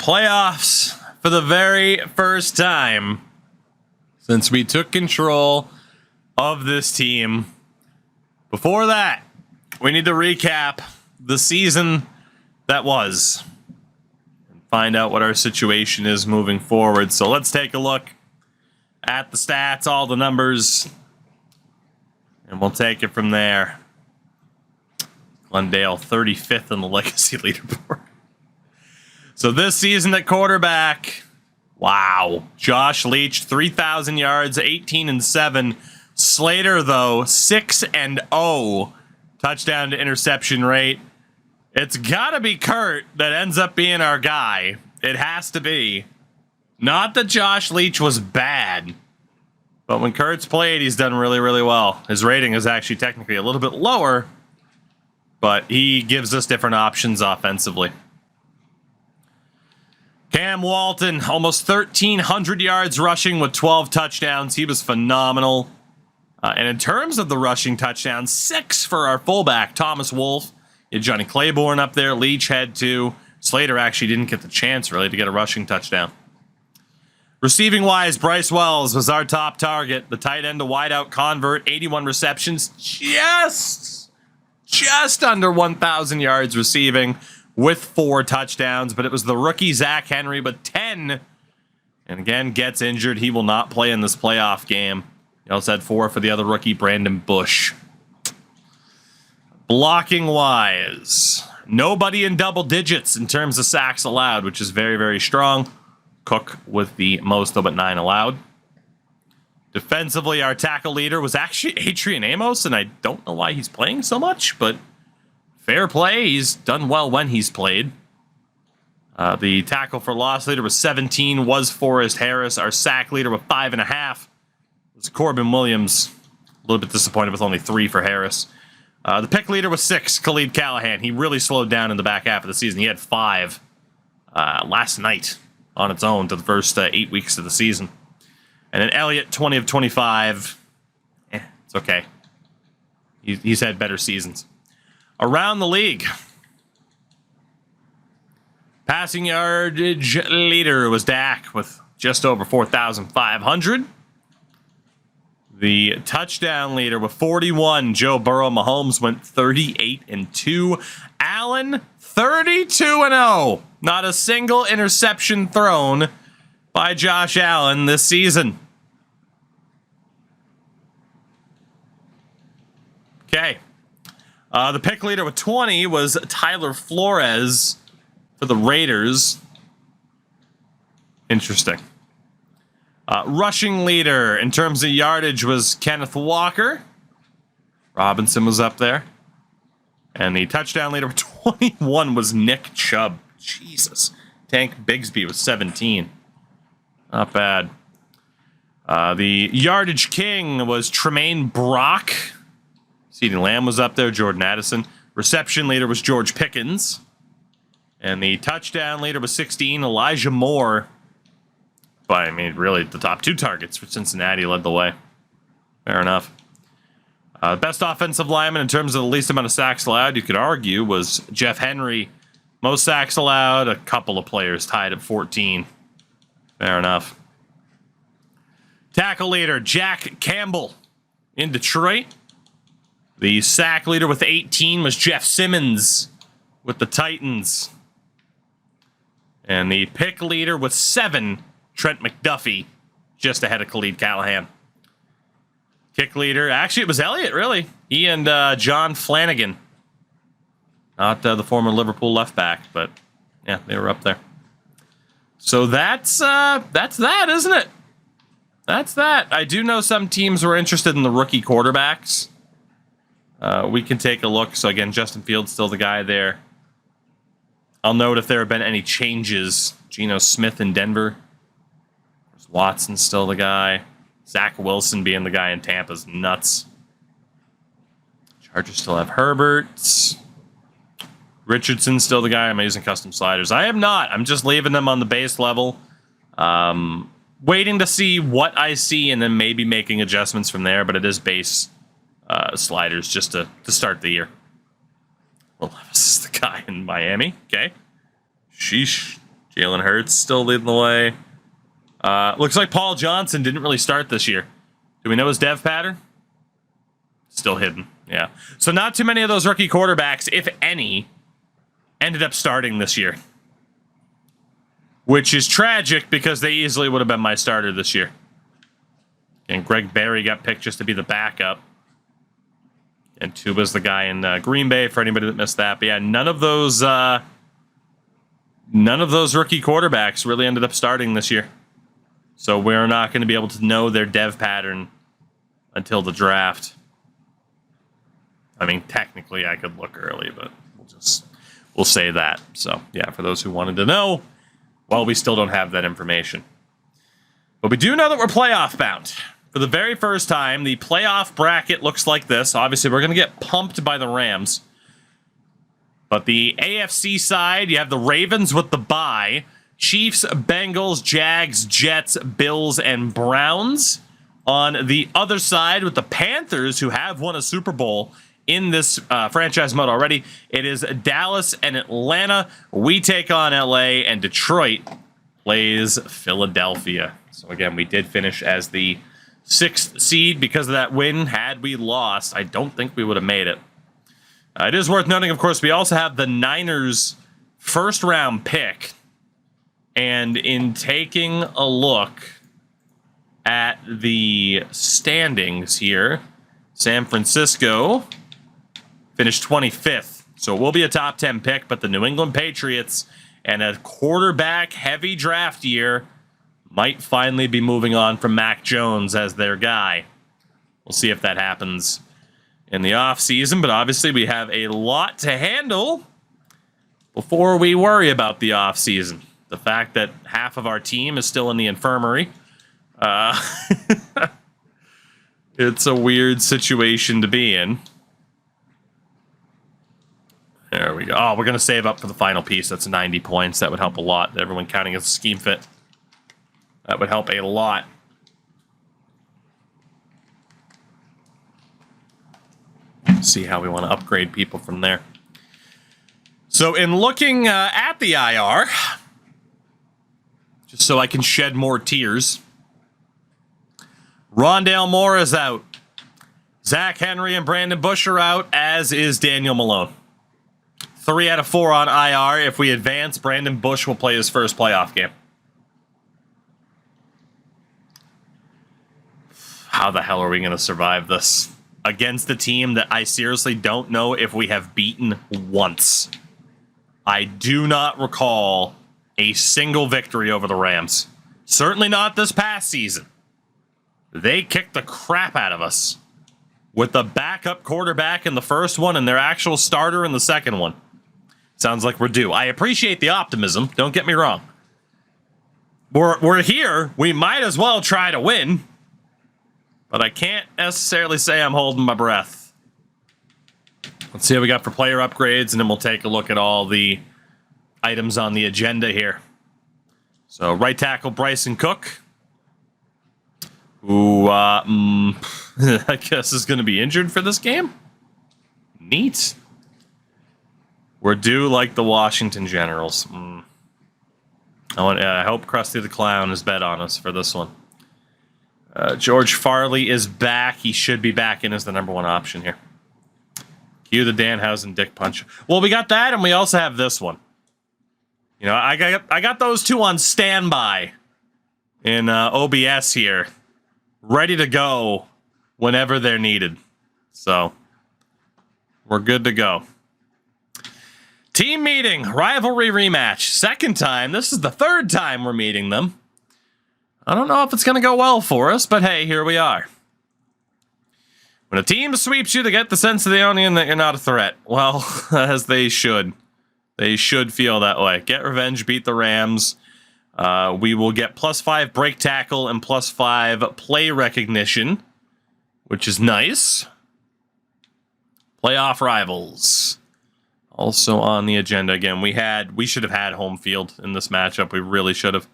Playoffs for the very first time since we took control of this team. Before that, we need to recap the season that was and find out what our situation is moving forward. So let's take a look at the stats, all the numbers, and we'll take it from there. Glendale 35th on the legacy leaderboard. So this season at quarterback, wow. Josh Leach, 3,000 yards, 18-7. Slater, though, 6-0. Touchdown to interception rate. It's got to be Kurt that ends up being our guy. It has to be. Not that Josh Leach was bad, but when Kurt's played, he's done really, really well. His rating is actually technically a little bit lower, but he gives us different options offensively. Cam Walton, almost 1,300 yards rushing with 12 touchdowns. He was phenomenal. And in terms of the rushing touchdowns, 6 for our fullback, Thomas Wolfe. You had Johnny Claiborne up there. Leach had 2. Slater actually didn't get the chance, really, to get a rushing touchdown. Receiving-wise, Bryce Wells was our top target. The tight end to wideout convert, 81 receptions. Just under 1,000 yards receiving with 4 touchdowns. But it was the rookie Zach Henry with 10. And again, gets injured. He will not play in this playoff game. He also had 4 for the other rookie, Brandon Bush. Blocking-wise, nobody in double digits in terms of sacks allowed, which is very, very strong. Cook with the most, though, but 9 allowed. Defensively, our tackle leader was actually Adrian Amos, and I don't know why he's playing so much, but fair play. He's done well when he's played. The tackle for loss leader was 17, was Forrest Harris. Our sack leader with 5.5 was Corbin Williams. A little bit disappointed with only 3 for Harris. The pick leader was 6, Khalid Callahan. He really slowed down in the back half of the season. He had 5 last night on its own to the first 8 weeks of the season. And then Elliott, 20 of 25. It's okay. He's had better seasons. Around the league, passing yardage leader was Dak with just over 4,500. The touchdown leader with 41, Joe Burrow. Mahomes went 38-2. Allen, 32-0. Not a single interception thrown by Josh Allen this season. Okay. The pick leader with 20 was Tyler Flores for the Raiders. Interesting. Rushing leader in terms of yardage was Kenneth Walker. Robinson was up there. And the touchdown leader with 21 was Nick Chubb. Jesus. Tank Bigsby with 17. Not bad. The yardage king was Tremaine Brock. CeeDee Lamb was up there. Jordan Addison. Reception leader was George Pickens. And the touchdown leader was 16, Elijah Moore. But, I mean, really, the top 2 targets for Cincinnati led the way. Fair enough. Best offensive lineman in terms of the least amount of sacks allowed, you could argue, was Jeff Henry. Most sacks allowed, a couple of players tied at 14. Fair enough. Tackle leader, Jack Campbell in Detroit. The sack leader with 18 was Jeff Simmons with the Titans. And the pick leader with 7, Trent McDuffie, just ahead of Khalid Callahan. Kick leader, actually it was Elliott, really. He and John Flanagan. Not the former Liverpool left back, but yeah, they were up there. So that's that, isn't it? That's that. I do know some teams were interested in the rookie quarterbacks. We can take a look. So again, Justin Fields still the guy there. I'll note if there have been any changes. Geno Smith in Denver. Watson still the guy. Zach Wilson being the guy in Tampa is nuts. Chargers still have Herbert. Richardson still the guy. I'm using custom sliders. I am not. I'm just leaving them on the base level. Waiting to see what I see and then maybe making adjustments from there. But it is base sliders just to start the year. Well, this is the guy in Miami. Okay. Sheesh. Jalen Hurts still leading the way. Looks like Paul Johnson didn't really start this year. Do we know his dev pattern? Still hidden, yeah. So not too many of those rookie quarterbacks, if any, ended up starting this year. Which is tragic because they easily would have been my starter this year. And Greg Berry got picked just to be the backup. And Tuba's the guy in Green Bay, for anybody that missed that. But yeah, none of those rookie quarterbacks really ended up starting this year. So we're not going to be able to know their dev pattern until the draft. I mean, technically I could look early, but we'll say that. So yeah, for those who wanted to know, well, we still don't have that information. But we do know that we're playoff bound. For the very first time, the playoff bracket looks like this. Obviously, we're going to get pumped by the Rams. But the AFC side, you have the Ravens with the bye. Chiefs, Bengals, Jags, Jets, Bills, and Browns. On the other side, with the Panthers, who have won a Super Bowl in this franchise mode already, it is Dallas and Atlanta. We take on LA, and Detroit plays Philadelphia. So again, we did finish as the 6th seed because of that win. Had we lost, I don't think we would have made it. It is worth noting, of course, we also have the Niners' first-round pick. And in taking a look at the standings here, San Francisco finished 25th. So it will be a top 10 pick, but the New England Patriots and a quarterback-heavy draft year might finally be moving on from Mac Jones as their guy. We'll see if that happens in the offseason, but obviously we have a lot to handle before we worry about the offseason. The fact that half of our team is still in the infirmary. It's a weird situation to be in. There we go. Oh, we're going to save up for the final piece. That's 90 points. That would help a lot. Everyone counting as a scheme fit. That would help a lot. See how we want to upgrade people from there. So in looking at the IR, just so I can shed more tears, Rondale Moore is out. Zach Henry and Brandon Bush are out, as is Daniel Malone. 3 out of 4 on IR. If we advance, Brandon Bush will play his first playoff game. How the hell are we going to survive this? Against a team that I seriously don't know if we have beaten once. I do not recall a single victory over the Rams. Certainly not this past season. They kicked the crap out of us with the backup quarterback in the first one and their actual starter in the second one. Sounds like we're due. I appreciate the optimism. Don't get me wrong. We're here. We might as well try to win. But I can't necessarily say I'm holding my breath. Let's see what we got for player upgrades, and then we'll take a look at all the items on the agenda here. So, right tackle Bryson Cook, who I guess is going to be injured for this game. Neat. We're due like the Washington Generals. I hope Krusty the Clown is bet on us for this one. George Farley is back. He should be back in as the number 1 option here. Cue the Danhausen dick punch. Well, we got that, and we also have this one. You know, I got those two on standby in OBS here, ready to go whenever they're needed. So we're good to go. Team meeting, rivalry rematch. Second time. This is the 3rd time we're meeting them. I don't know if it's going to go well for us, but hey, here we are. When a team sweeps you, they get the sense of the onion that you're not a threat. Well, as they should. They should feel that way. Get revenge, beat the Rams. We will get +5 break tackle and +5 play recognition, which is nice. Playoff rivals. Also on the agenda again. We should have had home field in this matchup. We really should have.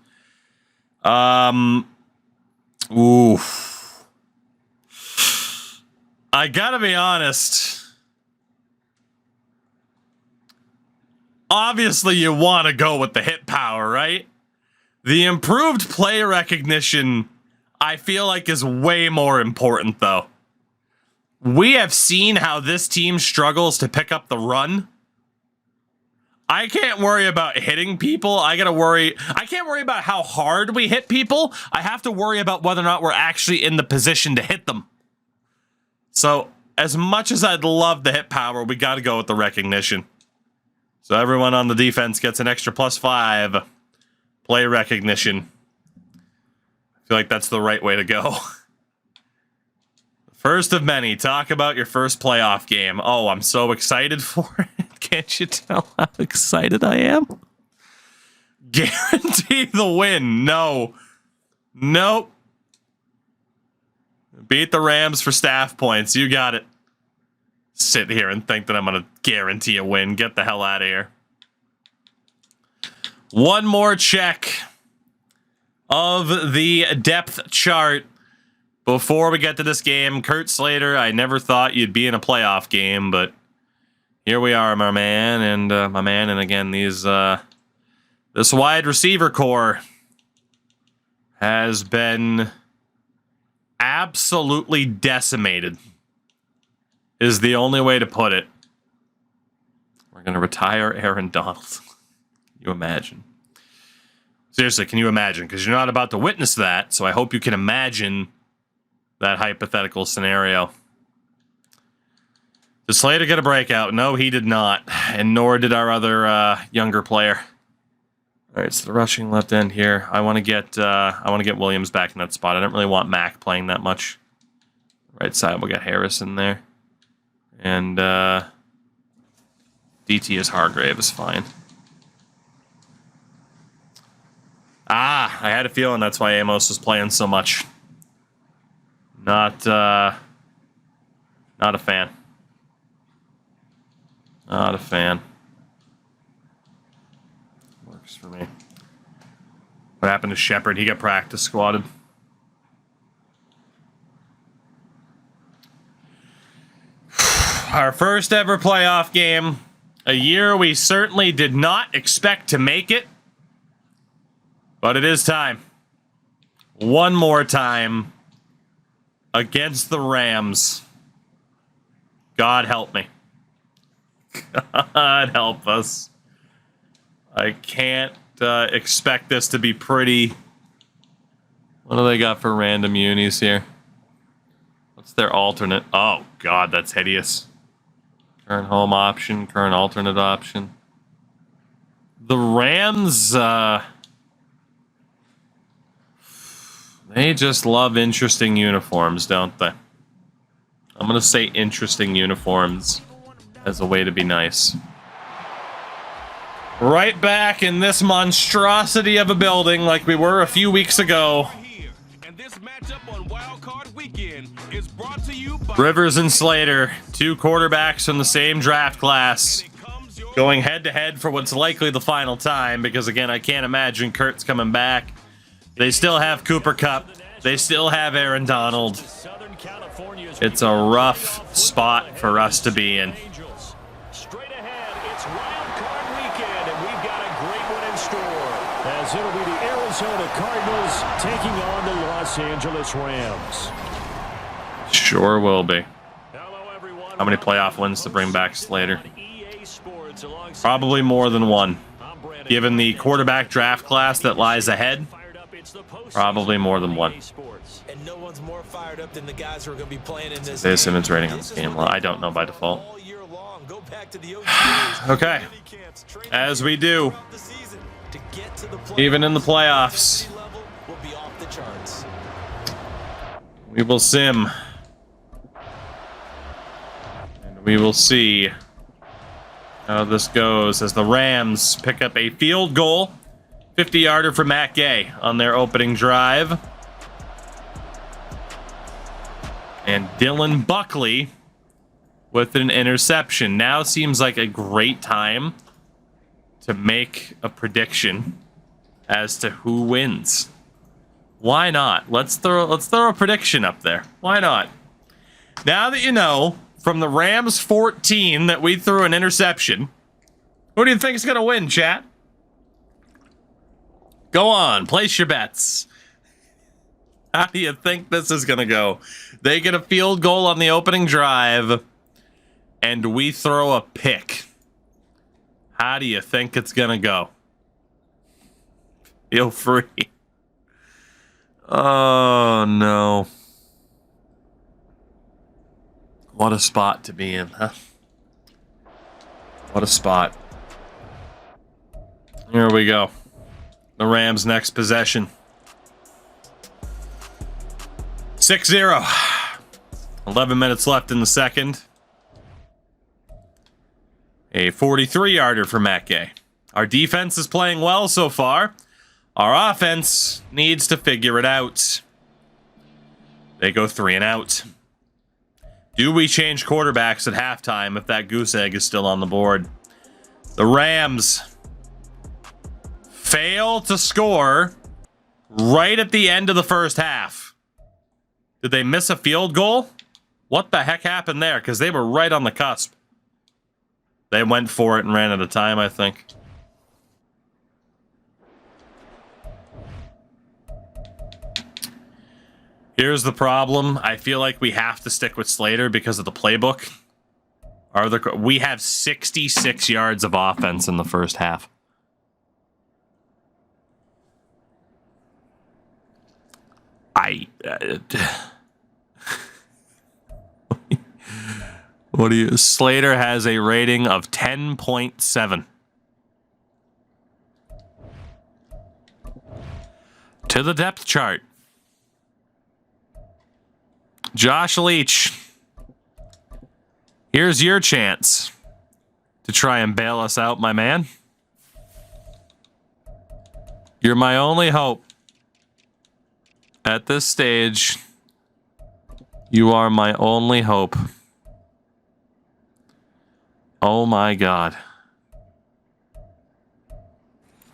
Oof. I gotta be honest. obviously you want to go with the hit power, right? The improved play recognition, I feel like, is way more important, though. We have seen how this team struggles to pick up the run. I can't worry about hitting people. I can't worry about how hard we hit people. I have to worry about whether or not we're actually in the position to hit them. So, as much as I'd love the hit power, we got to go with the recognition. So everyone on the defense gets an extra +5 play recognition. I feel like that's the right way to go. First of many. Talk about your first playoff game. Oh, I'm so excited for it. Can't you tell how excited I am? Guarantee the win. No. Nope. Beat the Rams for staff points. You got it. Sit here and think that I'm going to guarantee a win. Get the hell out of here. One more check of the depth chart before we get to this game. Kurt Slater, I never thought you'd be in a playoff game, but here we are, my man. And again, this wide receiver core has been absolutely decimated, is the only way to put it. We're going to retire Aaron Donald. Can you imagine? Seriously, can you imagine? Because you're not about to witness that, so I hope you can imagine that hypothetical scenario. Did Slater get a breakout? No, he did not, and nor did our other younger player. All right, so the rushing left end here. I want to get Williams back in that spot. I don't really want Mack playing that much. Right side, we'll get Harris in there. And DT is Hargrave is fine. I had a feeling that's why Amos was playing so much. Not a fan. Not a fan. Works for me. What happened to Shepard? He got practice squatted. Our first ever playoff game. A year we certainly did not expect to make it. But it is time. One more time. Against the Rams. God help me. God help us. I can't expect this to be pretty. What do they got for random unis here? What's their alternate? Oh, God, that's hideous. Current home option, current alternate option. The Rams, they just love interesting uniforms, don't they? I'm going to say interesting uniforms as a way to be nice. Right back in this monstrosity of a building like we were a few weeks ago. Rivers and Slater, two quarterbacks from the same draft class, going head-to-head for what's likely the final time, because, again, I can't imagine Kurt's coming back. They still have Cooper Kupp. They still have Aaron Donald. It's a rough spot for us to be in. Straight ahead, it's Wild Card Weekend, and we've got a great one in store, as it'll be the Arizona Cardinals taking on the Los Angeles Rams. Sure will be. How many playoff wins to bring back Slater? Probably more than one. Given the quarterback draft class that lies ahead, probably more than one. And no one's more fired up than the guys who are going to be playing in this. Isaiah Simmons rating on this game. Well, I don't know by default. Okay. As we do. Even in the playoffs. We will sim. And we will see how this goes as the Rams pick up a field goal. 50-yarder for Matt Gay on their opening drive. And Dylan Buckley with an interception. Now seems like a great time to make a prediction as to who wins. Why not? Let's throw a prediction up there. Why not? Now that you know from the Rams 14 that we threw an interception, Who do you think is going to win, chat? Go on, place your bets. How do you think this is going to go? They get a field goal on the opening drive, and we throw a pick. How do you think it's going to go? Feel free. Oh, no. What a spot to be in, huh? What a spot. Here we go. The Rams' next possession. 6-0. 11 minutes left in the second. A 43-yarder for Matt Gay. Our defense is playing well so far. Our offense needs to figure it out. They go 3 and out. Do we change quarterbacks at halftime if that goose egg is still on the board? The Rams fail to score right at the end of the first half. Did they miss a field goal? What the heck happened there? Because they were right on the cusp. They went for it and ran out of time, I think. Here's the problem. I feel like we have to stick with Slater because of the playbook. We have 66 yards of offense in the first half. What do you? Slater has a rating of 10.7. To the depth chart. Josh Leach. Here's your chance to try and bail us out, my man. You're my only hope. At this stage, you are my only hope. Oh my God.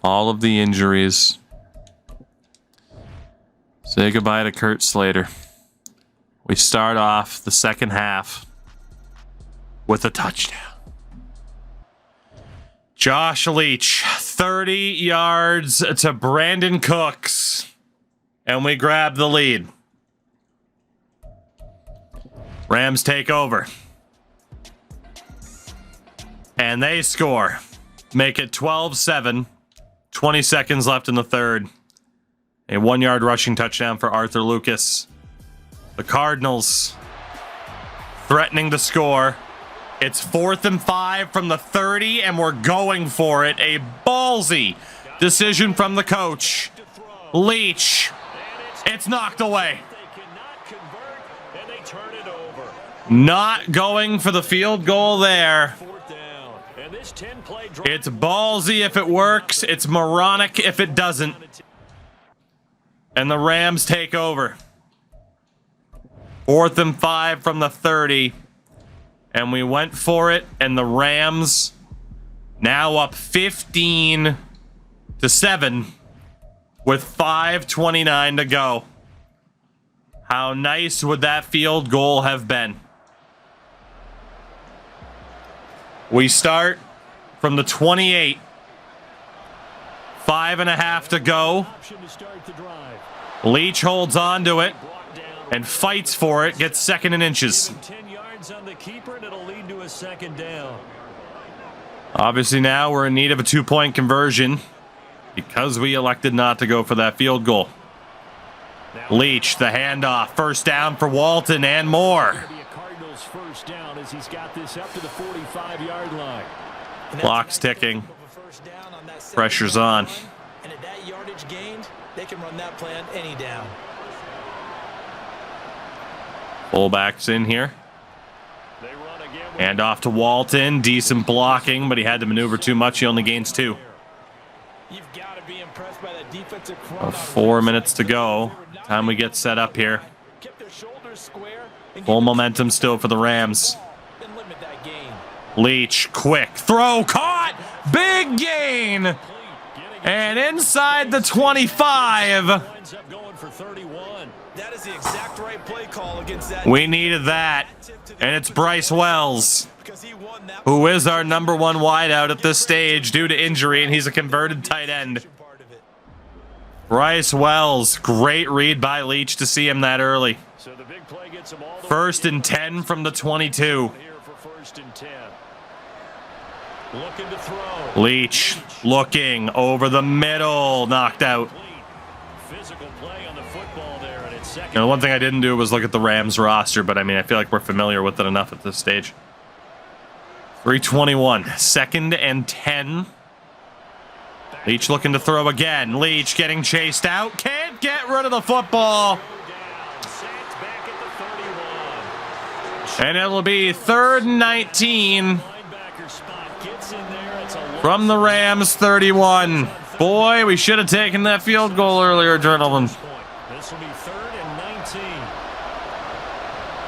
All of the injuries. Say goodbye to Kurt Slater. We start off the second half with a touchdown. Josh Leach, 30 yards to Brandon Cooks. And we grab the lead. Rams take over. And they score. Make it 12-7. 20 seconds left in the third. A 1-yard rushing touchdown for Arthur Lucas. The Cardinals threatening to score. It's 4th and 5 from the 30, and we're going for it. A ballsy decision from the coach. Leach. It's knocked away. Not going for the field goal there. It's ballsy if it works. It's moronic if it doesn't. And the Rams take over. 4th and 5 from the 30. And we went for it. And the Rams now up 15-7 with 5:29 to go. How nice would that field goal have been? We start from the 28. 5.5 to go. Leach holds on to it and fights for it. Gets 2nd and inches. 10 yards on the keeper, and it'll lead to a 2nd down. Obviously now we're in need of a 2-point conversion because we elected not to go for that field goal. Leach, the handoff. 1st down for Walton and more. Cardinals 1st down as he's got this up to the 45-yard line. Clock's ticking. Pressure's on. And at that yardage gained, they can run that play on any down. Fullback's in here. And off to Walton. Decent blocking, but he had to maneuver too much. He only gains 2. You've got to be impressed by that defensive front. 4 minutes to go. Time we get set up here. Full momentum still for the Rams. Leach, quick throw, caught, big gain, and inside the 25. for 31. That is the exact right play call against that. We needed that. And it's Bryce Wells, Because he won that who is our number one wideout at this stage due to injury, and he's a converted tight end. part of it. Bryce Wells, great read by Leach to see him that early. So the big play gets him all the First way and 10 from the 22. here for first and 10. Looking to throw. Leach looking over the middle, knocked out. Physical play on the football there, and it's second. You know, one thing I didn't do was look at the Rams roster, but I mean, I feel like we're familiar with it enough at this stage. 3:21, second and 10. Leach looking to throw again. Leach getting chased out. Can't get rid of the football. Sacked back at the 31. And it'll be 3rd and 19 Linebacker spot gets in there. It's a long from the Rams 31. Boy, we should have taken that field goal earlier, gentlemen. point. This will be 3rd and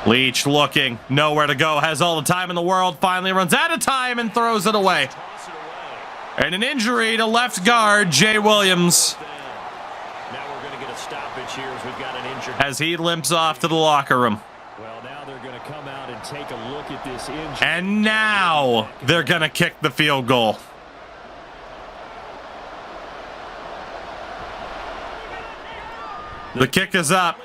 19. Leach looking, nowhere to go, has all the time in the world, finally runs out of time and throws it away. Toss it away. And an injury to left guard, Jay Williams, Now we're going to get a stoppage here as we've got an injured. as he limps off to the locker room. Well, now they're going to come out and take a look at this injury. And now they're going to kick the field goal. The kick is up,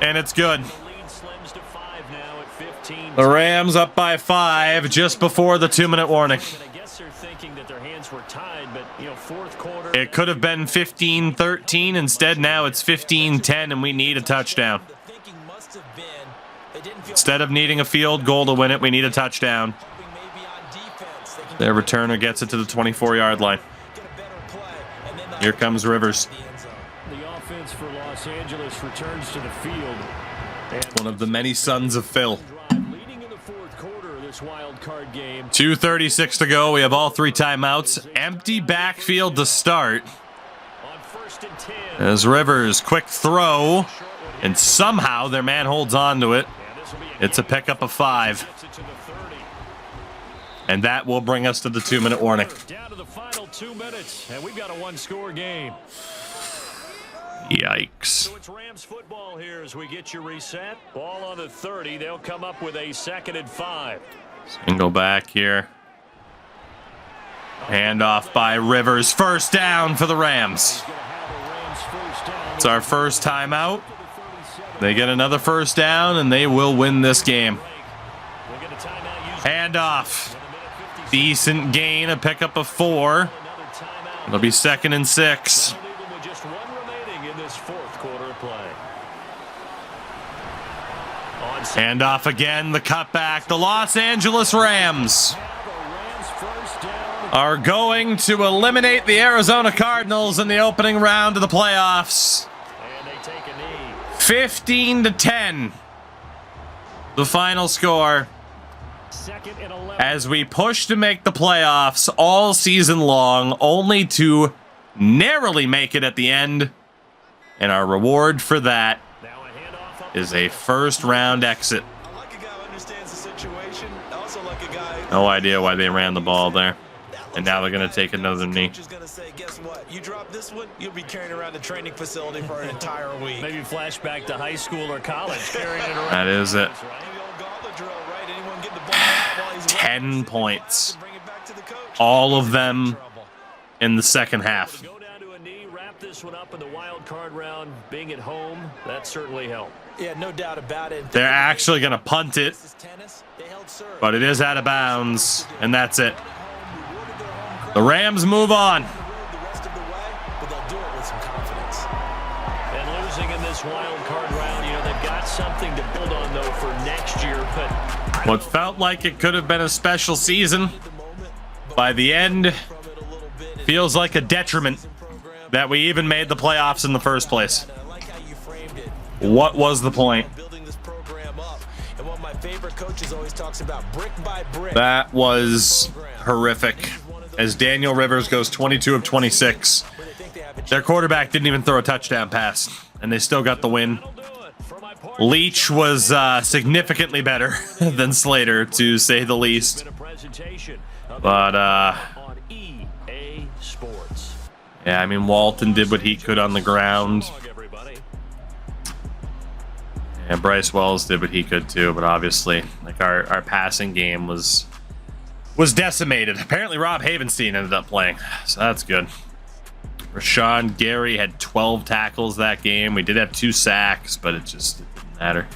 and it's good. The lead slims to 5 now at 15. The Rams up by 5 just before the 2-minute warning. And I guess they're thinking that their hands were tied, but, you know, fourth quarter. It could have been 15-13. Instead, now it's 15-10, and we need a touchdown. The thinking must have been they didn't feel Instead of needing a field goal to win it, we need a touchdown. maybe on defense. They can Their returner gets it to the 24-yard line. get a better play. And then Here comes Rivers. the end zone. The offense for Los Angeles returns to the field. And One of the many sons of Phil. drive leading in the fourth quarter of this wild card game. 2:36 to go. We have all 3 timeouts. Empty backfield to start. On 1st and 10. As Rivers, quick throw. And somehow their man holds on to it. And this will be It's a pickup of 5. gets it to the 30. And that will bring us to the 2-minute warning. Down to the final 2 minutes, and we've got a one-score game. Yikes. So it's Rams football here as we get you reset. Ball on the 30. They'll come up with a 2nd and 5. Single back here. Handoff by Rivers. First down for the Rams. Gonna have a Rams first down. It's our first timeout. They get another first down, and they will win this game. We'll get a timeout used. Handoff. Decent gain, a pickup of 4. Another timeout. It'll be 2nd and 6. Leave them with just 1 remaining in this fourth quarter of play. On Handoff again, the cutback. The Los Angeles Rams Rams first down. are going to eliminate the Arizona Cardinals in the opening round of the playoffs. And they take a knee. 15-10. The final score. 2nd and 11. As we push to make the playoffs all season long, only to narrowly make it at the end. And our reward for that Now a handoff up is a first-round exit. I like a guy who understands the situation. I also like a guy. No idea why they ran the ball there. And now they're going to take another knee. Coach is going to say, guess what? You drop this one, you'll be carrying around the training facility for an entire week. Maybe flashback to high school or college, carrying it around. That is it. Maybe old gauntlet drill, right? Anyone get the ball out while he's 10 points. Bring it back to the coach. All of them in the second half. Go down to a knee, wrap this one up in the wild card round. Being at home, that certainly helped. Yeah, no doubt about it. They're actually going to punt it, This is tennis. They held serve. but it is out of bounds, and that's it. The Rams move on. The rest of the way, but they'll do it with some confidence. And losing in this wild card round, you know, they've got something to build on, though, for next year. But What felt like it could have been a special season, by the end, feels like a detriment that we even made the playoffs in the first place. I like how you framed it. What was the point? Building this program up. And what my favorite coaches always talks about, brick by brick. That was horrific. As Daniel Rivers goes 22 of 26. Their quarterback didn't even throw a touchdown pass, and they still got the win. Leach was significantly better than Slater, to say the least. But, on EA Sports. yeah, I mean, Walton did what he could on the ground. Everybody. And Bryce Wells did what he could too, but obviously, like our passing game was decimated. Apparently, Rob Havenstein ended up playing, so that's good. Rashawn Gary had 12 tackles that game. We did have 2 sacks, but it didn't matter.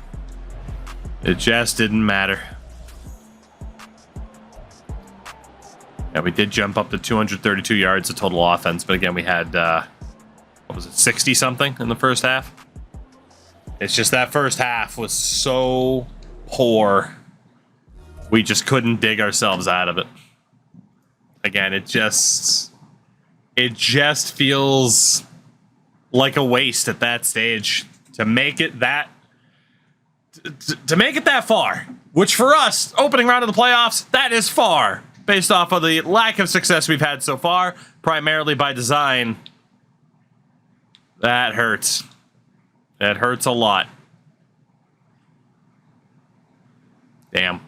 It just didn't matter. Yeah, we did jump up to 232 yards of total offense, but again, we had, what was it, 60 something in the first half? It's just that first half was so poor. We just couldn't dig ourselves out of it. Again, it just feels like a waste at that stage to make it that far, which for us, opening round of the playoffs, that is far based off of the lack of success we've had so far, primarily by design. That hurts. That hurts a lot. Damn.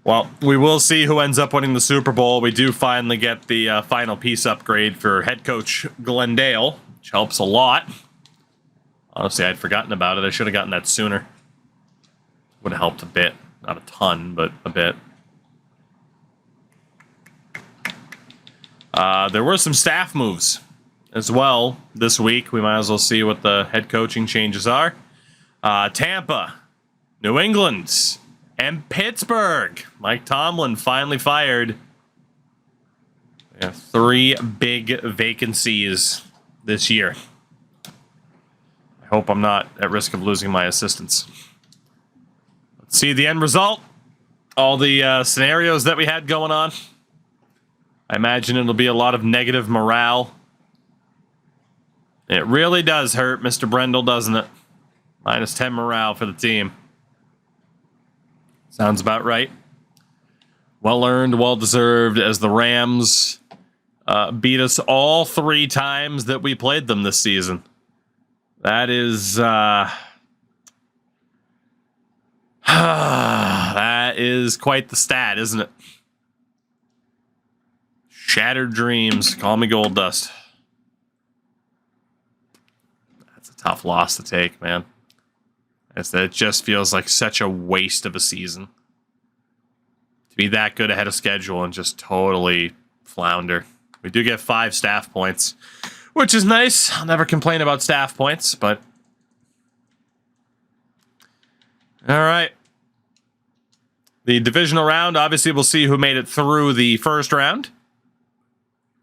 Well, we will see who ends up winning the Super Bowl. We do finally get the final piece upgrade for head coach Glendale, which helps a lot. Honestly, I'd forgotten about it. I should have gotten that sooner. Would have helped a bit. Not a ton, but a bit. There were some staff moves as well this week. We might as well see what the head coaching changes are. Tampa, New England, and Pittsburgh. Mike Tomlin finally fired. We have 3 big vacancies this year. I hope I'm not at risk of losing my assistants. Let's see the end result. All the scenarios that we had going on. I imagine it'll be a lot of negative morale. It really does hurt, Mr. Brendel, doesn't it? Minus 10 morale for the team. Sounds about right. Well earned, well deserved, as the Rams beat us all 3 times that we played them this season. That is that is quite the stat, isn't it? Shattered dreams. Call me Gold Dust. That's a tough loss to take, man. It just feels like such a waste of a season. To be that good ahead of schedule and just totally flounder. We do get 5 staff points, which is nice. I'll never complain about staff points, but... all right. The divisional round, obviously we'll see who made it through the first round.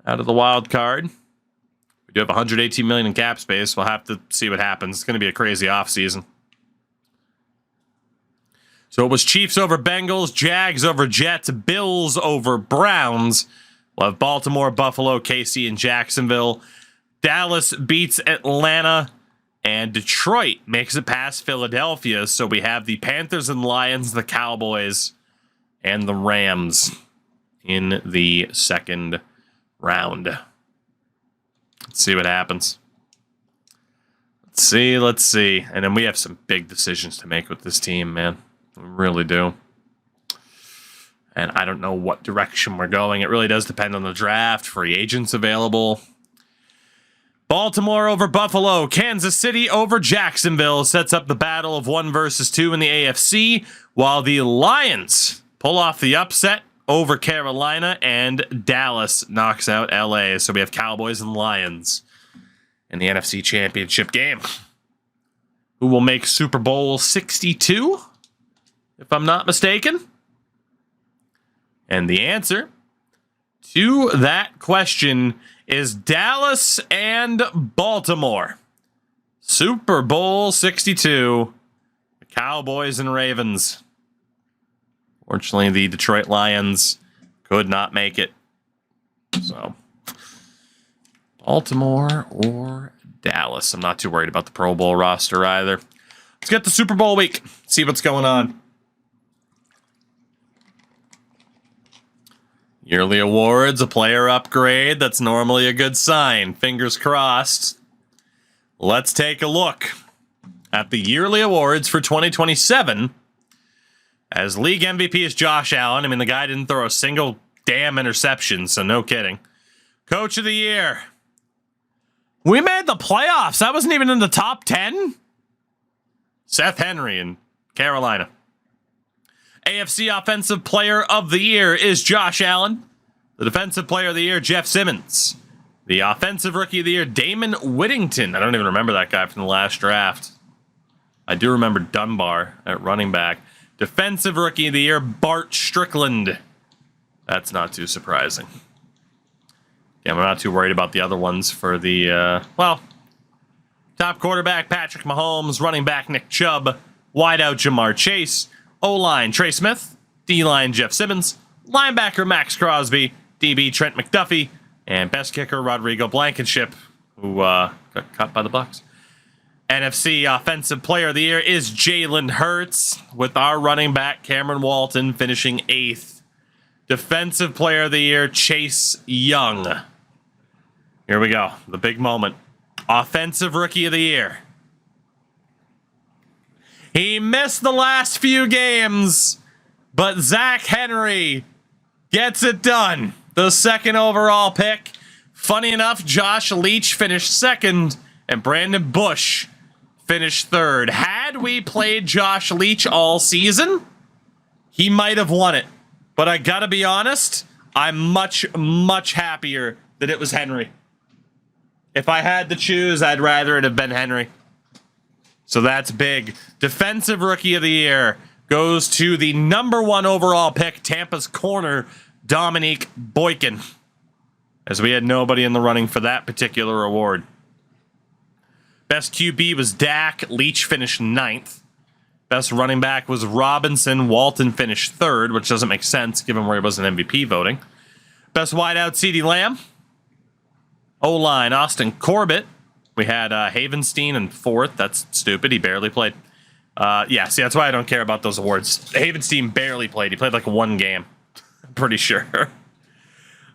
Out of the wild card. We do have 118 million in cap space. We'll have to see what happens. It's going to be a crazy offseason. So it was Chiefs over Bengals, Jags over Jets, Bills over Browns. We'll have Baltimore, Buffalo, KC, and Jacksonville. Dallas beats Atlanta, and Detroit makes it past Philadelphia. So we have the Panthers and Lions, the Cowboys, and the Rams in the second round. Let's see what happens. Let's see. And then we have some big decisions to make with this team, man. We really do. And I don't know what direction we're going. It really does depend on the draft, free agents available. Baltimore over Buffalo, Kansas City over Jacksonville sets up the battle of 1 versus 2 in the AFC, while the Lions pull off the upset over Carolina, and Dallas knocks out LA. So we have Cowboys and Lions in the NFC Championship game. Who will make Super Bowl 62, if I'm not mistaken? And the answer to that question is Dallas and Baltimore. Super Bowl 62, the Cowboys and Ravens. Fortunately, the Detroit Lions could not make it. So, Baltimore or Dallas. I'm not too worried about the Pro Bowl roster either. Let's get to Super Bowl week. See what's going on. Yearly awards, a player upgrade. That's normally a good sign. Fingers crossed. Let's take a look at the yearly awards for 2027. As league MVP is Josh Allen. I mean, the guy didn't throw a single damn interception, so no kidding. Coach of the year. We made the playoffs. That wasn't even in the top 10. Seth Henry in Carolina. AFC Offensive Player of the Year is Josh Allen. The Defensive Player of the Year, Jeff Simmons. The Offensive Rookie of the Year, Damon Whittington. I don't even remember that guy from the last draft. I do remember Dunbar at running back. Defensive Rookie of the Year, Bart Strickland. That's not too surprising. Yeah, I'm not too worried about the other ones for the, top quarterback, Patrick Mahomes. Running back, Nick Chubb. Wideout, Jamar Chase. O-line, Trey Smith. D-line, Jeff Simmons. Linebacker, Max Crosby. DB, Trent McDuffie. And best kicker, Rodrigo Blankenship, who got cut by the Bucs. NFC Offensive Player of the Year is Jalen Hurts, with our running back, Cameron Walton, finishing 8th. Defensive Player of the Year, Chase Young. Here we go, the big moment. Offensive Rookie of the Year. He missed the last few games, but Zach Henry gets it done. The 2nd overall pick. Funny enough, Josh Leach finished 2nd, and Brandon Bush finished 3rd. Had we played Josh Leach all season, he might have won it. But I gotta be honest, I'm much, much happier that it was Henry. If I had to choose, I'd rather it have been Henry. So that's big. Defensive Rookie of the Year goes to the number 1 overall pick, Tampa's corner, Dominique Boykin, as we had nobody in the running for that particular award. Best QB was Dak. Leach finished 9th. Best running back was Robinson. Walton finished 3rd, which doesn't make sense given where he was in MVP voting. Best wideout, CeeDee Lamb. O-line, Austin Corbett. We had Havenstein in 4th. That's stupid. He barely played. Yeah, see, that's why I don't care about those awards. Havenstein barely played. He played like 1 game. I'm pretty sure.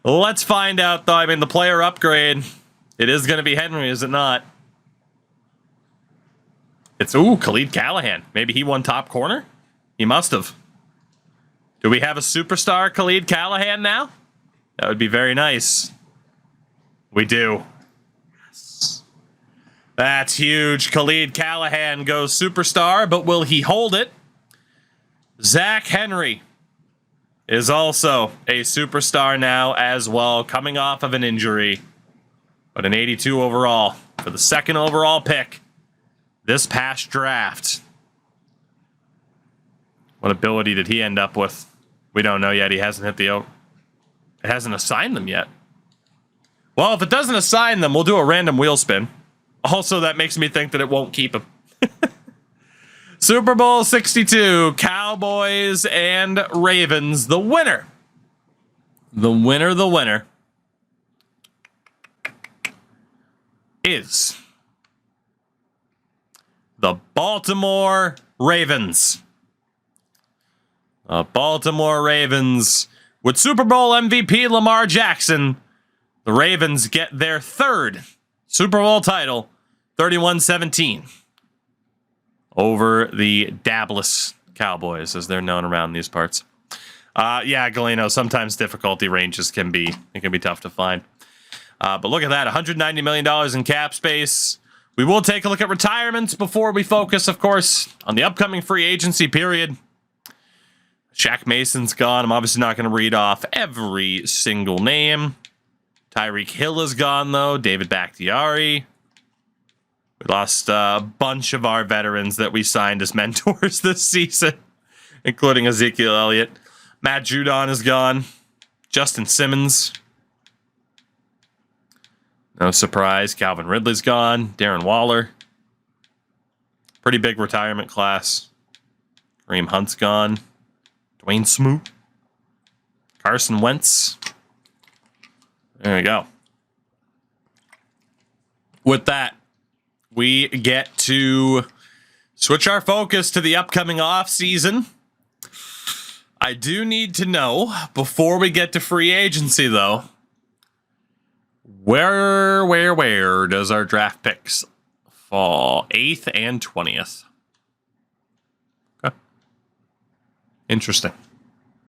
Let's find out, though. I mean, the player upgrade. It is going to be Henry, is it not? It's, Khalid Callahan. Maybe he won top corner? He must have. Do we have a superstar Khalid Callahan now? That would be very nice. We do. Yes. That's huge. Khalid Callahan goes superstar, but will he hold it? Zach Henry is also a superstar now as well, coming off of an injury. But an 82 overall for the 2nd overall pick this past draft. What ability did he end up with? We don't know yet. He hasn't hit the... It hasn't assigned them yet. Well, if it doesn't assign them, we'll do a random wheel spin. Also, that makes me think that it won't keep him. Super Bowl 62, Cowboys and Ravens. The winner is the Baltimore Ravens. The Baltimore Ravens. With Super Bowl MVP Lamar Jackson, the Ravens get their 3rd Super Bowl title, 31-17, over the Dabless Cowboys, as they're known around these parts. Yeah, Galeno, sometimes difficulty ranges can be tough to find. But look at that, $190 million in cap space. We will take a look at retirements before we focus, of course, on the upcoming free agency period. Shaq Mason's gone. I'm obviously not going to read off every single name. Tyreek Hill is gone, though. David Bakhtiari. We lost a bunch of our veterans that we signed as mentors this season, including Ezekiel Elliott. Matt Judon is gone. Justin Simmons. No surprise. Calvin Ridley's gone. Darren Waller. Pretty big retirement class. Kareem Hunt's gone. Dwayne Smoot. Carson Wentz. There we go. With that, we get to switch our focus to the upcoming off season. I do need to know, before we get to free agency, though, where does our draft picks fall? 8th and 20th. Okay. Interesting.